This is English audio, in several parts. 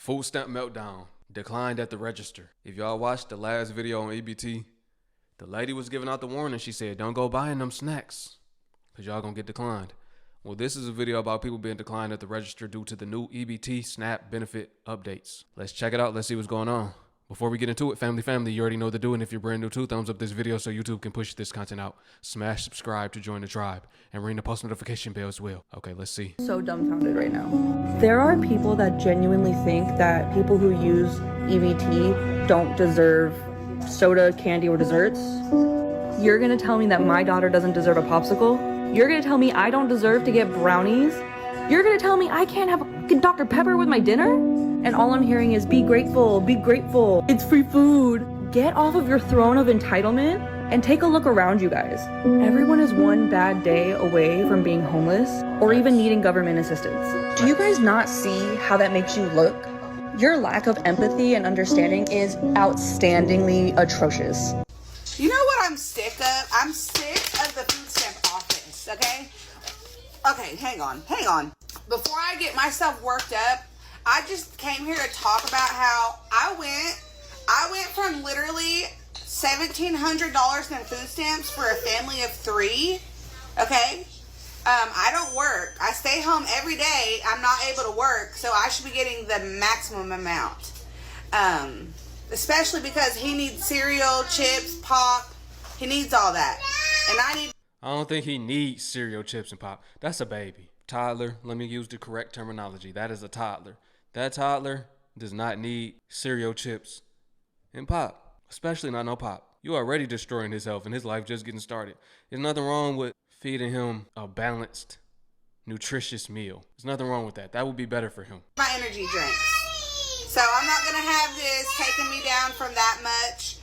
Food stamp meltdown. Declined at the register. If y'all watched the last video on EBT, the lady was giving out the warning. She said, don't go buying them snacks because y'all gonna get declined. Well, this is a video about people being declined at the register due to the new EBT SNAP benefit updates. Let's check it out. Let's see what's going on. Before we get into it, family, you already know the doing. If you're brand new too, thumbs up this video so YouTube can push this content out. Smash subscribe to join the tribe and ring the post notification bell as well. Okay, let's see. So dumbfounded right now. There are people that genuinely think that people who use EBT don't deserve soda, candy, or desserts. You're gonna tell me that my daughter doesn't deserve a popsicle? You're gonna tell me I don't deserve to get brownies? You're gonna tell me I can't have a Dr. Pepper with my dinner? And all I'm hearing is be grateful, it's free food. Get off of your throne of entitlement and take a look around you guys. Everyone is one bad day away from being homeless or even needing government assistance. Do you guys not see how that makes you look? Your lack of empathy and understanding is outstandingly atrocious. You know what I'm sick of? I'm sick of the food stamp office, okay? Okay, hang on. Before I get myself worked up, I just came here to talk about how I went from literally $1,700 in food stamps for a family of 3, okay? I don't work. I stay home every day. I'm not able to work, so I should be getting the maximum amount. Especially because he needs cereal, chips, pop. He needs all that. And I don't think he needs cereal, chips, and pop. That's a baby. Toddler, let me use the correct terminology. That is a toddler. That toddler does not need cereal, chips, and pop. Especially not no pop. You're already destroying his health and his life just getting started. There's nothing wrong with feeding him a balanced, nutritious meal. There's nothing wrong with that. That would be better for him. my energy drinks. So I'm not going to have this taking me down from that much.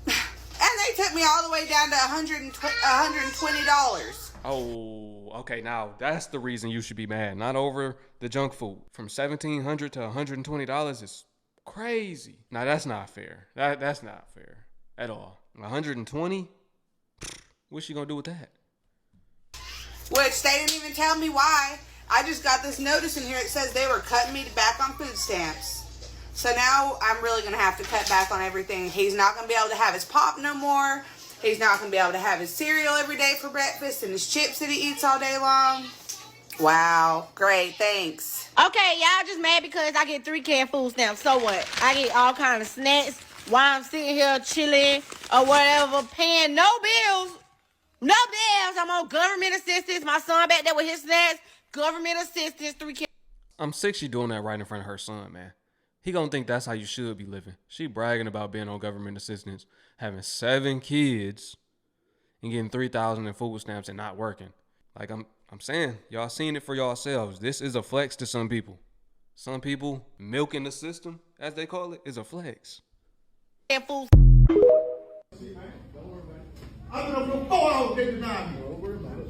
And they took me all the way down to $120. Oh, okay. Now that's the reason you should be mad. Not over the junk food. From $1,700 to $120 is crazy. Now that's not fair. That's not fair at all. 120? What's she gonna do with that? Which they didn't even tell me why. I just got this notice in here. It says they were cutting me back on food stamps. So now I'm really going to have to cut back on everything. He's not going to be able to have his pop no more. He's not going to be able to have his cereal every day for breakfast and his chips that he eats all day long. Wow. Great. Thanks. Okay, y'all just mad because I get 3 canned food stamps. So what? I get all kind of snacks while I'm sitting here chilling or whatever, paying no bills. No bills. I'm on government assistance. My son back there with his snacks. Government assistance, 3 canned. I'm sick she doing that right in front of her son, man. He gonna think that's how you should be living. She bragging about being on government assistance, having 7 kids, and getting $3,000 in food stamps and not working. Like I'm saying, y'all seen it for yourselves. This is a flex to some people. Some people milking the system, as they call it, is a flex. Food. I've been up for 4 hours getting denied me. Don't worry about it.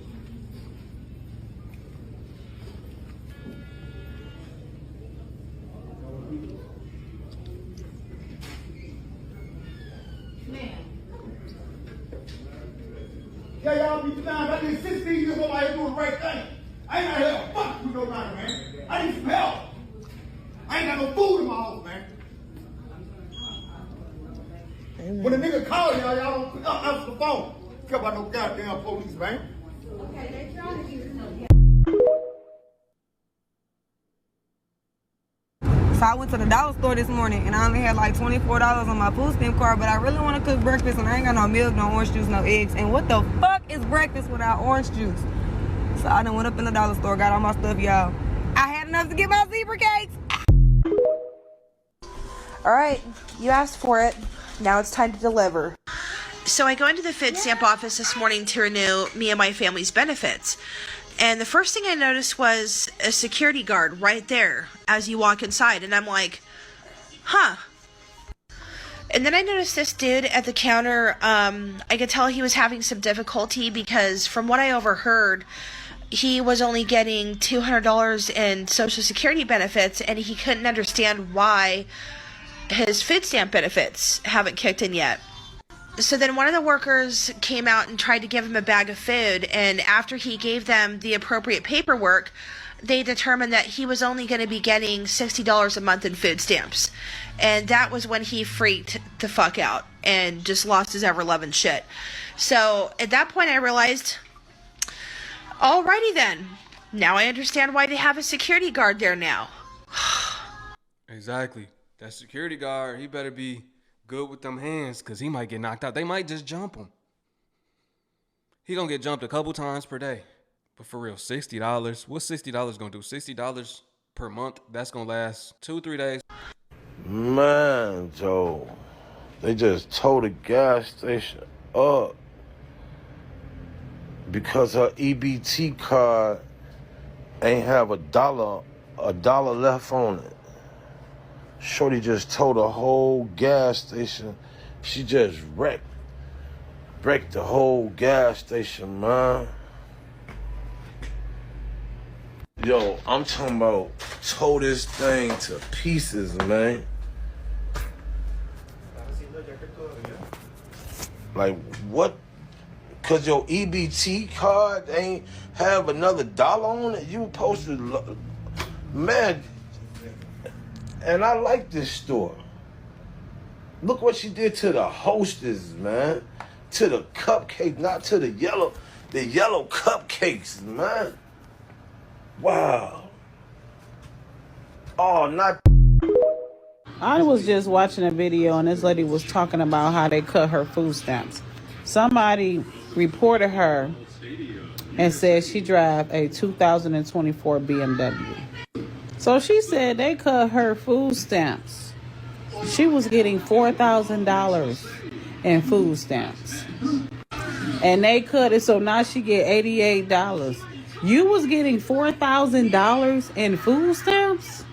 Yeah, y'all be denied. I did 16 years old. I ain't doing the right thing. I ain't out here fuck with nobody, man. I need some help. I ain't got no food in my house, man. Amen. When a nigga call y'all don't pick up answer the phone. Care about no goddamn police, man. Okay, they trying to use it. So I went to the dollar store this morning and I only had like $24 on my food stamp card, but I really want to cook breakfast and I ain't got no milk, no orange juice, no eggs. And what the fuck is breakfast without orange juice? So I done went up in the dollar store, got all my stuff, y'all. I had enough to get my zebra cakes. All right, you asked for it. Now it's time to deliver. So I go into the food stamp office this morning to renew me and my family's benefits. And the first thing I noticed was a security guard right there as you walk inside. And I'm like, huh. And then I noticed this dude at the counter. I could tell he was having some difficulty because from what I overheard, he was only getting $200 in Social Security benefits. And he couldn't understand why his food stamp benefits haven't kicked in yet. So then one of the workers came out and tried to give him a bag of food, and after he gave them the appropriate paperwork, they determined that he was only going to be getting $60 a month in food stamps. And that was when he freaked the fuck out and just lost his ever-loving shit. So at that point I realized, alrighty then. Now I understand why they have a security guard there now. Exactly. That security guard, he better be good with them hands, because he might get knocked out. They might just jump him. He gonna get jumped a couple times per day. But for real, $60. What's $60 gonna do? $60 per month? That's gonna last 2-3 days. Man, Joe, they just towed the gas station up because her EBT card ain't have a dollar left on it. Shorty just towed the whole gas station. She just wrecked the whole gas station, man. Yo, I'm talking about tow this thing to pieces, man. Like, what? Cause your EBT card ain't have another dollar on it? You supposed to, man. And I like this store. Look what she did to the hostess, man. To the cupcake, not to the yellow cupcakes, man. Wow. Oh, not. I was just watching a video and this lady was talking about how they cut her food stamps. Somebody reported her and said she drive a 2024 BMW. So she said they cut her food stamps. She was getting $4,000 in food stamps. And they cut it, so now she get $88. You was getting $4,000 in food stamps?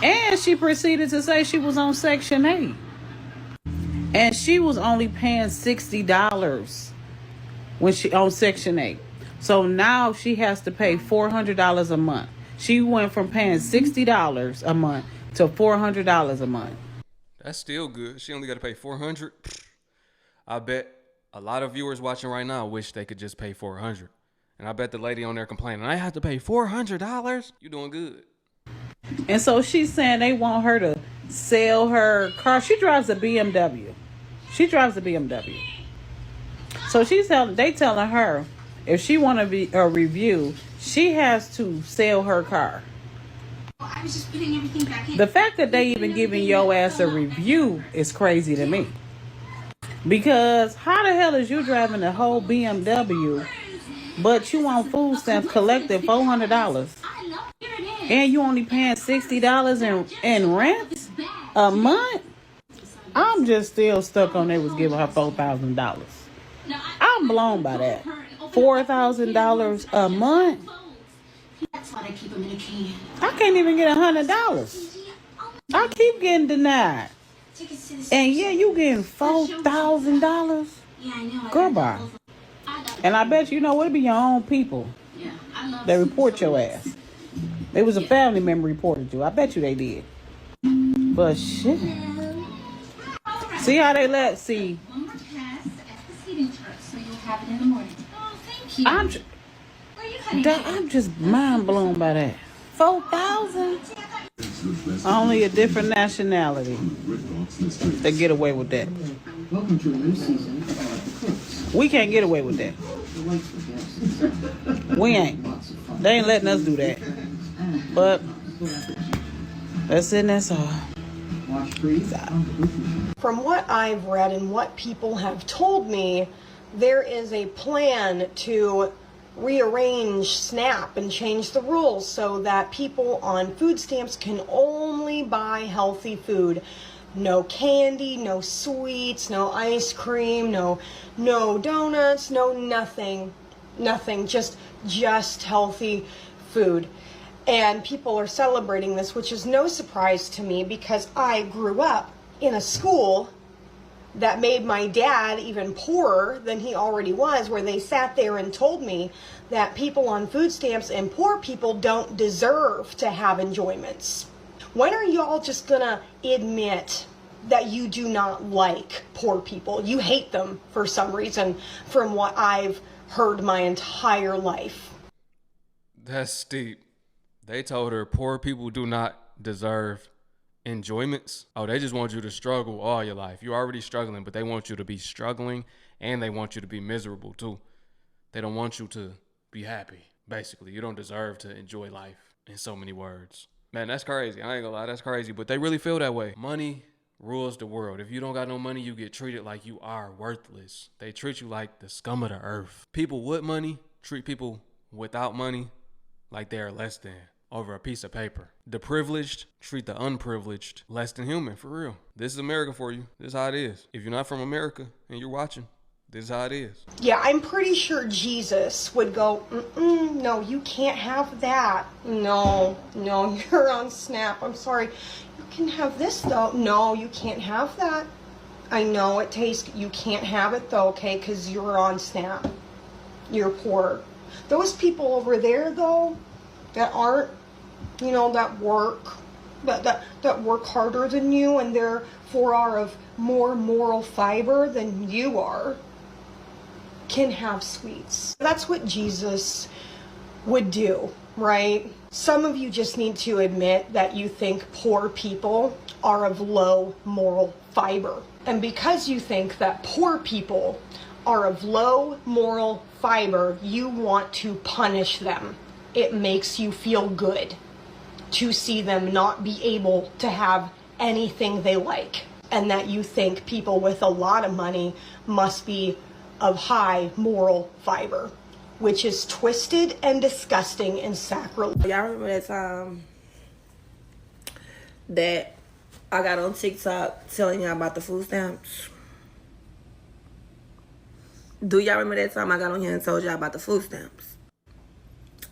And she proceeded to say she was on Section 8. And she was only paying $60 when she on Section 8. So now she has to pay $400 a month. She went from paying $60 a month to $400 a month. That's still good. She only got to pay $400. I bet a lot of viewers watching right now wish they could just pay $400. And I bet the lady on there complaining, I have to pay $400? You doing good. And so she's saying they want her to sell her car. She drives a BMW. So they telling her if she want to be a review, she has to sell her car. I was just putting everything back in. The fact that they even giving your ass a review is crazy to me. Because how the hell is you driving the whole BMW, but you on food stamps collecting $400? And you only paying $60 in rent a month? I'm just still stuck on they was giving her $4,000. I'm blown by that. $4,000 a month? I can't even get $100. I keep getting denied. And yeah, you getting $4,000? Goodbye. And I bet you know what, it be your own people that report your ass. It was a family member reported you. I bet you they did. But shit. See how they see. One more pass at the seating chart, so you'll have it in the morning. Oh, thank you. I'm just mind blown by that. 4,000. Only a different nationality that get away with that. Welcome to a new season of Cooks. We can't get away with that. We ain't. They ain't letting us do that. But that's it, and that's all. From what I've read and what people have told me, there is a plan to rearrange SNAP and change the rules so that people on food stamps can only buy healthy food. No candy, no sweets, no ice cream, no donuts, no nothing, just healthy food. And people are celebrating this, which is no surprise to me because I grew up in a school that made my dad even poorer than he already was, where they sat there and told me that people on food stamps and poor people don't deserve to have enjoyments. When are y'all just gonna admit that you do not like poor people? You hate them for some reason, from what I've heard my entire life. That's steep. They told her poor people do not deserve enjoyments. Oh, they just want you to struggle all your life. You're already struggling, but they want you to be struggling and they want you to be miserable too. They don't want you to be happy. Basically, you don't deserve to enjoy life in so many words. Man, that's crazy. I ain't gonna lie, that's crazy, but they really feel that way. Money rules the world. If you don't got no money, you get treated like you are worthless. They treat you like the scum of the earth. People with money treat people without money like they are less than over a piece of paper. The privileged treat the unprivileged less than human, for real. This is America for you. This is how it is. If you're not from America and you're watching, this is how it is. Yeah, I'm pretty sure Jesus would go, no, you can't have that. No, you're on Snap. I'm sorry. You can have this, though. No, you can't have that. I know it tastes, you can't have it, though, okay, because you're on Snap. You're poor. Those people over there, though, that aren't, that work, that work harder than you and therefore are of more moral fiber than you are, can have sweets. That's what Jesus would do, right? Some of you just need to admit that you think poor people are of low moral fiber. And because you think that poor people are of low moral fiber, you want to punish them. It makes you feel good to see them not be able to have anything they like, and that you think people with a lot of money must be of high moral fiber, which is twisted and disgusting and sacrilege. Y'all remember that time that I got on TikTok telling y'all about the food stamps? Do y'all remember that time I got on here and told y'all about the food stamps?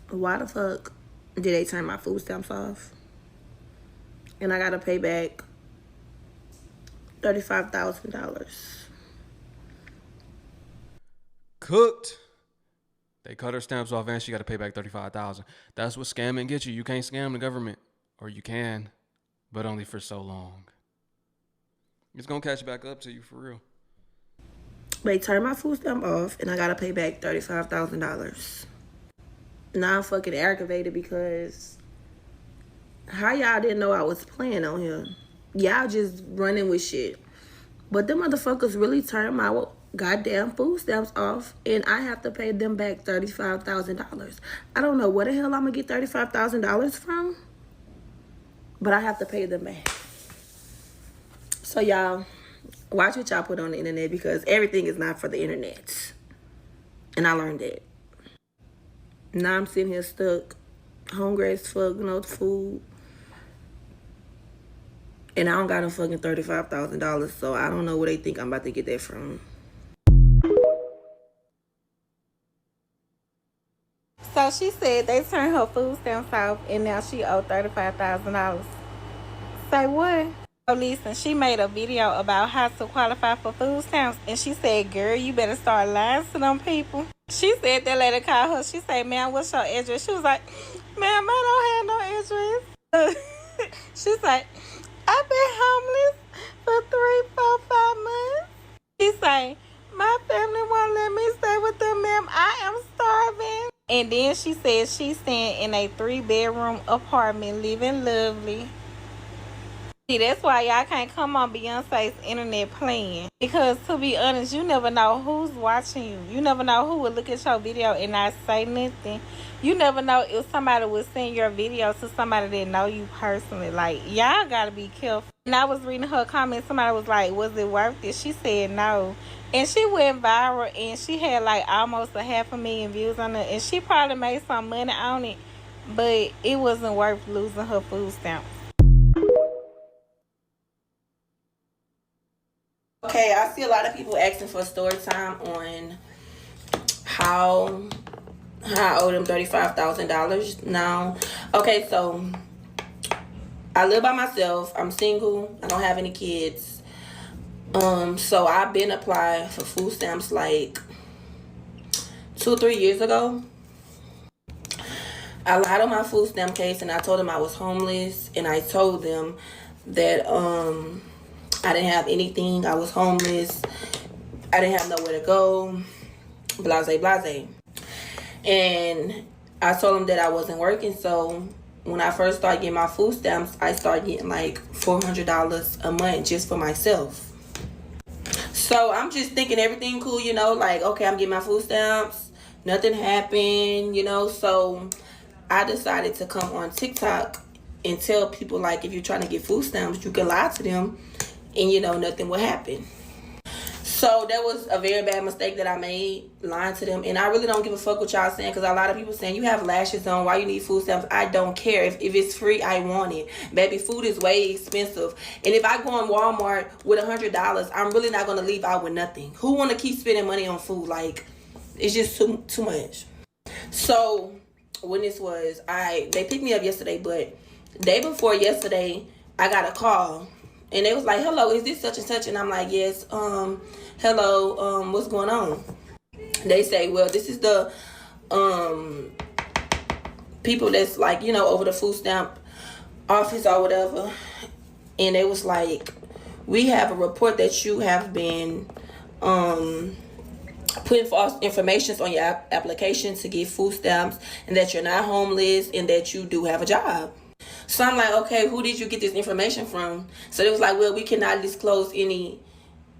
Why the fuck did they turn my food stamps off? And I gotta pay back $35,000. Cooked. They cut her stamps off and she got to pay back $35,000. That's what scamming gets you. You can't scam the government, or you can, but only for so long. It's gonna catch back up to you for real. They turned my food stamp off and I gotta pay back $35,000. Now I'm fucking aggravated because how y'all didn't know I was playing on here? Y'all just running with shit. But them motherfuckers really turned my goddamn food stamps off and I have to pay them back $35,000. I don't know where the hell I'm gonna get $35,000 from, but I have to pay them back. So y'all, watch what y'all put on the internet, because everything is not for the internet. And I learned that. Now I'm sitting here stuck, hungry as fuck, no food. And I don't got no fucking $35,000, so I don't know where they think I'm about to get that from. So she said they turned her food stamps off and now she owed $35,000. Say what? Oh, listen, she made a video about how to qualify for food stamps, and she said, girl, you better start lying to them people. She said that lady called her. She said, ma'am, what's your address? She was like, ma'am, I don't have no address. She's like, I've been homeless for 3, 4, 5 months. She say, my family won't let me stay with them, ma'am. I am starving. And then she said she's staying in a 3-bedroom apartment, living lovely. See, that's why y'all can't come on Beyonce's internet playing. Because to be honest, you never know who's watching you. You never know who will look at your video and not say nothing. You never know if somebody will send your video to somebody that know you personally. Like, y'all gotta be careful. And I was reading her comments. Somebody was like, was it worth it? She said no. And she went viral and she had like almost 500,000 views on it. And she probably made some money on it. But it wasn't worth losing her food stamps. Okay, I see a lot of people asking for story time on how I owe them $35,000 now. Okay, so I live by myself. I'm single. I don't have any kids. So I've been applying for food stamps like 2 or 3 years ago. I lied on my food stamp case and I told them I was homeless, and I told them that I didn't have anything. I was homeless. I didn't have nowhere to go. Blase, blase. And I told them that I wasn't working. So when I first started getting my food stamps, I started getting like $400 a month just for myself. So I'm just thinking everything cool, you know, like, okay, I'm getting my food stamps, nothing happened, you know. So I decided to come on TikTok and tell people, like, if you're trying to get food stamps, you can lie to them and, you know, nothing will happen. So that was a very bad mistake that I made, lying to them. And I really don't give a fuck what y'all saying, because a lot of people saying, you have lashes on, why you need food stamps? I don't care. If it's free, I want it. Baby, food is way expensive. And if I go in Walmart with $100, I'm really not going to leave out with nothing. Who want to keep spending money on food? Like, it's just too much. So when this was, they picked me up yesterday, but day before yesterday, I got a call. And they was like, hello, is this such and such? And I'm like, yes, hello, what's going on? They say, well, this is the people that's like, you know, over the food stamp office or whatever. And they was like, we have a report that you have been putting false information on your application to get food stamps, and that you're not homeless, and that you do have a job. So I'm like, okay, who did you get this information from? So they was like, well, we cannot disclose any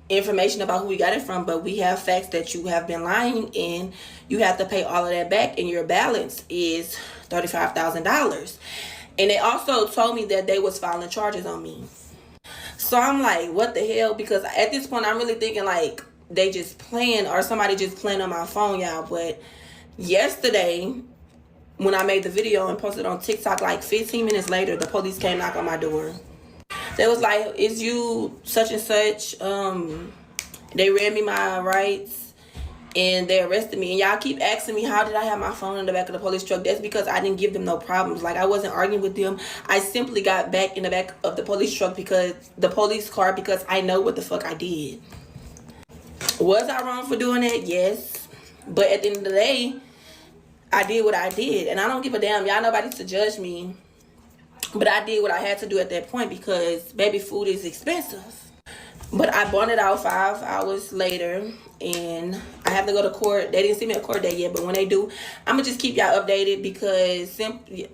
information about who we got it from, but we have facts that you have been lying, and you have to pay all of that back, and your balance is $35,000. And they also told me that they was filing charges on me. So I'm like, what the hell? Because at this point, I'm really thinking like they just playing, or somebody just playing on my phone, y'all. But yesterday, when I made the video and posted on TikTok, like 15 minutes later, the police came knock on my door. They was like, is you such and such? They read me my rights and they arrested me. And y'all keep asking me, how did I have my phone in the back of the police truck? That's because I didn't give them no problems. Like, I wasn't arguing with them. I simply got back in the back of the police truck, because the police car, because I know what the fuck I did. Was I wrong for doing that? Yes. But at the end of the day, I did what I did, and I don't give a damn. Y'all nobody to judge me, but I did what I had to do at that point, because baby, food is expensive. But I bought it out 5 hours later, and I have to go to court. They didn't see me at court date yet, but when they do, I'm gonna just keep y'all updated, because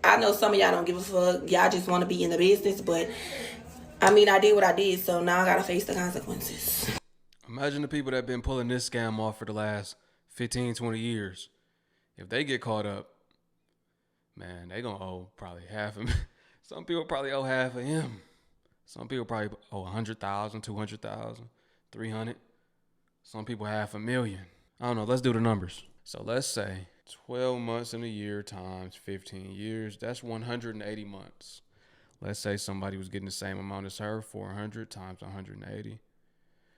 I know some of y'all don't give a fuck. Y'all just want to be in the business, but I mean, I did what I did, so now I gotta face the consequences. Imagine the people that have been pulling this scam off for the last 15, 20 years. If they get caught up, man, they gonna owe probably half of him. Some people probably owe half of him. Some people probably owe 100,000, 200,000, 300. Some people $500,000. I don't know. Let's do the numbers. So let's say 12 months in a year times 15 years. That's 180 months. Let's say somebody was getting the same amount as her, 400 times 180.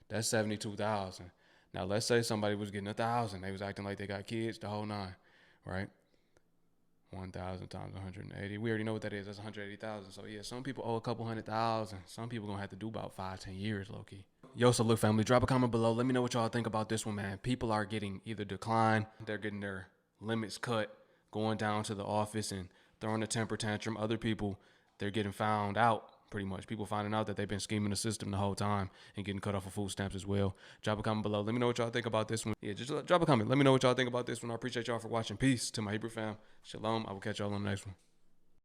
That's 72,000. Now let's say somebody was getting 1,000. They was acting like they got kids, the whole nine, right? 1,000 times 180. We already know what that is. That's 180,000. So yeah, some people owe a couple 100,000. Some people gonna have to do about 5-10 years, low key. Yo, so look, family, drop a comment below. Let me know what y'all think about this one, man. People are getting either declined, they're getting their limits cut, going down to the office and throwing a temper tantrum. Other people, they're getting found out. Pretty much. People finding out that they've been scheming the system the whole time and getting cut off of food stamps as well. Drop a comment below. Let me know what y'all think about this one. Yeah, just drop a comment. Let me know what y'all think about this one. I appreciate y'all for watching. Peace to my Hebrew fam. Shalom. I will catch y'all on the next one.